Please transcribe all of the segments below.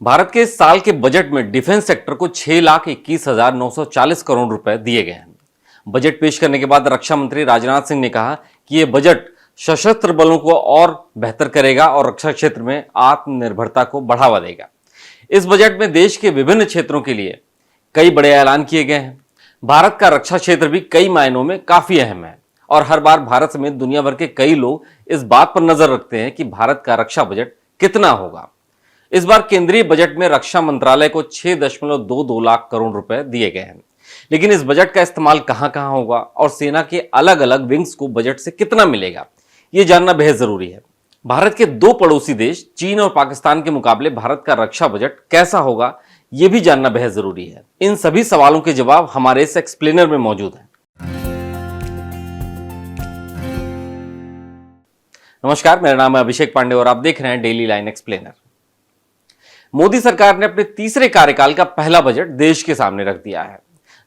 भारत के इस साल के बजट में डिफेंस सेक्टर को 6,21,940 करोड़ रुपए दिए गए हैं। बजट पेश करने के बाद रक्षा मंत्री राजनाथ सिंह ने कहा कि यह बजट सशस्त्र बलों को और बेहतर करेगा और रक्षा क्षेत्र में आत्मनिर्भरता को बढ़ावा देगा। इस बजट में देश के विभिन्न क्षेत्रों के लिए कई बड़े ऐलान किए गए हैं। भारत का रक्षा क्षेत्र भी कई मायनों में काफी अहम है और हर बार भारत समेत दुनिया भर के कई लोग इस बात पर नजर रखते हैं कि भारत का रक्षा बजट कितना होगा। इस बार केंद्रीय बजट में रक्षा मंत्रालय को 6.22 लाख करोड़ रुपए दिए गए हैं। लेकिन इस बजट का इस्तेमाल कहां कहां होगा और सेना के अलग अलग विंग्स को बजट से कितना मिलेगा, यह जानना बेहद जरूरी है। भारत के दो पड़ोसी देश चीन और पाकिस्तान के मुकाबले भारत का रक्षा बजट कैसा होगा, यह भी जानना बेहद जरूरी है। इन सभी सवालों के जवाब हमारे इस एक्सप्लेनर में मौजूद हैं। नमस्कार, मेरा नाम है अभिषेक पांडे और आप देख रहे हैं डेली लाइन एक्सप्लेनर। मोदी सरकार ने अपने तीसरे कार्यकाल का पहला बजट देश के सामने रख दिया है।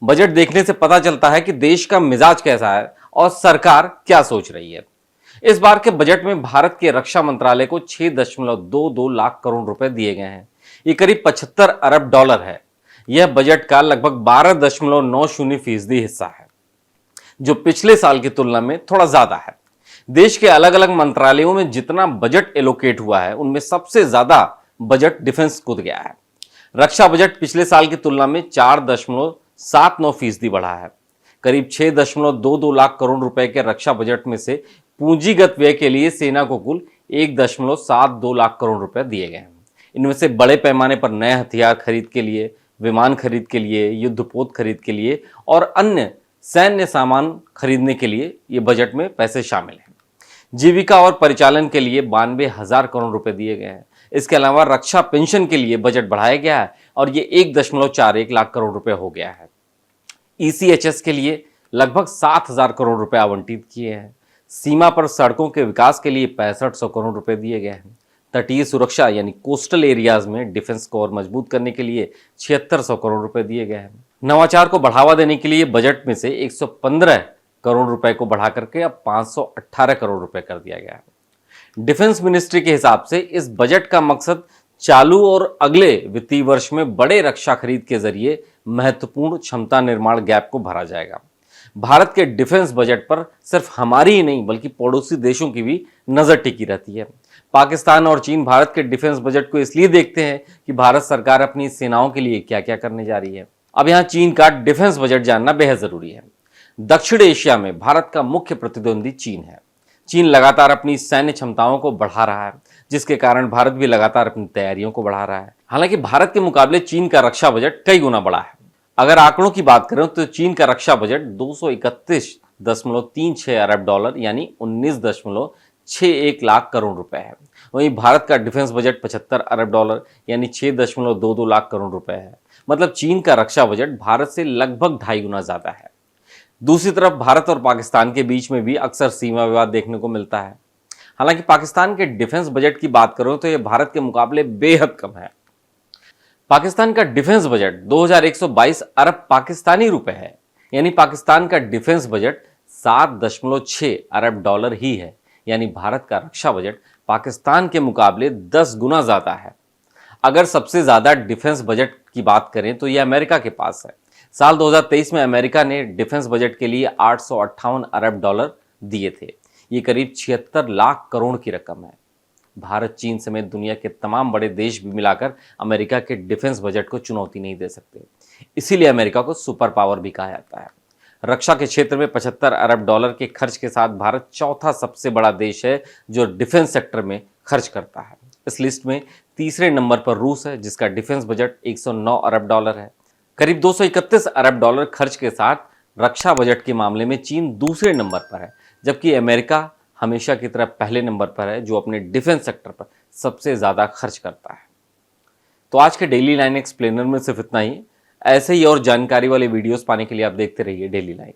बजट देखने से पता चलता है कि देश का मिजाज कैसा है और सरकार क्या सोच रही है। इस बार के बजट में भारत के रक्षा मंत्रालय को 6.22 लाख करोड़ रुपए दिए गए हैं। ये करीब 75 अरब डॉलर है। यह बजट का लगभग 12.90% हिस्सा है, जो पिछले साल की तुलना में थोड़ा ज्यादा है। देश के अलग अलग मंत्रालयों में जितना बजट एलोकेट हुआ है, उनमें सबसे ज्यादा बजट डिफेंस को गया है। रक्षा बजट पिछले साल की तुलना में 4.79% बढ़ा है। करीब 6.22 लाख करोड़ रुपए के रक्षा बजट में से पूंजीगत व्यय के लिए सेना को कुल 1.72 लाख करोड़ रुपए दिए गए हैं। इनमें से बड़े पैमाने पर नए हथियार खरीद के लिए, विमान खरीद के लिए, युद्धपोत खरीद के लिए और अन्य सैन्य सामान खरीदने के लिए ये बजट में पैसे शामिल हैं। जीविका और परिचालन के लिए 92,000 करोड़ रुपए दिए गए हैं। इसके अलावा रक्षा पेंशन के लिए बजट बढ़ाया गया है और ये 1.41 लाख करोड़ रुपए हो गया है। ECHS के लिए लगभग 7,000 करोड़ रुपए आवंटित किए हैं। सीमा पर सड़कों के विकास के लिए 6500 करोड़ रुपए दिए गए हैं। तटीय सुरक्षा यानी कोस्टल एरियाज में डिफेंस को और मजबूत करने के लिए 7600 करोड़ रुपए दिए गए हैं। नवाचार को बढ़ावा देने के लिए बजट में से 115 करोड़ रुपए को बढ़ा करके अब 518 करोड़ रुपए कर दिया गया है। डिफेंस मिनिस्ट्री के हिसाब से इस बजट का मकसद चालू और अगले वित्तीय वर्ष में बड़े रक्षा खरीद के जरिए महत्वपूर्ण क्षमता निर्माण गैप को भरा जाएगा। भारत के डिफेंस बजट पर सिर्फ हमारी ही नहीं बल्कि पड़ोसी देशों की भी नजर टिकी रहती है। पाकिस्तान और चीन भारत के डिफेंस बजट को इसलिए देखते हैं कि भारत सरकार अपनी सेनाओं के लिए क्या क्या करने जा रही है। अब यहाँ चीन का डिफेंस बजट जानना बेहद जरूरी है। दक्षिण एशिया में भारत का मुख्य प्रतिद्वंदी चीन है। चीन लगातार अपनी सैन्य क्षमताओं को बढ़ा रहा है, जिसके कारण भारत भी लगातार अपनी तैयारियों को बढ़ा रहा है। हालांकि भारत के मुकाबले चीन का रक्षा बजट कई गुना बड़ा है। अगर आंकड़ों की बात करें तो चीन का रक्षा बजट 231.36 अरब डॉलर यानी 19.61 लाख करोड़ रुपए है। वहीं भारत का डिफेंस बजट 75 अरब डॉलर यानी 6.22 लाख करोड़ रुपए है। मतलब चीन का रक्षा बजट भारत से लगभग 2.5 गुना ज्यादा है। दूसरी तरफ भारत और पाकिस्तान के बीच में भी अक्सर सीमा विवाद देखने को मिलता है। हालांकि पाकिस्तान के डिफेंस बजट की बात करो तो यह भारत के मुकाबले बेहद कम है। पाकिस्तान का डिफेंस बजट 2122 अरब पाकिस्तानी रुपए है, यानी पाकिस्तान का डिफेंस बजट 7.6 अरब डॉलर ही है। यानी भारत का रक्षा बजट पाकिस्तान के मुकाबले 10 गुना ज्यादा है। अगर सबसे ज्यादा डिफेंस बजट की बात करें तो यह अमेरिका के पास है। साल 2023 में अमेरिका ने डिफेंस बजट के लिए 858 अरब डॉलर दिए थे। ये करीब 76 लाख करोड़ की रकम है। भारत, चीन समेत दुनिया के तमाम बड़े देश भी मिलाकर अमेरिका के डिफेंस बजट को चुनौती नहीं दे सकते। इसीलिए अमेरिका को सुपर पावर भी कहा जाता है। रक्षा के क्षेत्र में 75 अरब डॉलर के खर्च के साथ भारत चौथा सबसे बड़ा देश है जो डिफेंस सेक्टर में खर्च करता है। इस लिस्ट में तीसरे नंबर पर रूस है, जिसका डिफेंस बजट 109 अरब डॉलर है। करीब 231 अरब डॉलर खर्च के साथ रक्षा बजट के मामले में चीन दूसरे नंबर पर है, जबकि अमेरिका हमेशा की तरह पहले नंबर पर है, जो अपने डिफेंस सेक्टर पर सबसे ज्यादा खर्च करता है। तो आज के डेली लाइन एक्सप्लेनर में सिर्फ इतना ही। ऐसे ही और जानकारी वाले वीडियोस पाने के लिए आप देखते रहिए डेली लाइन।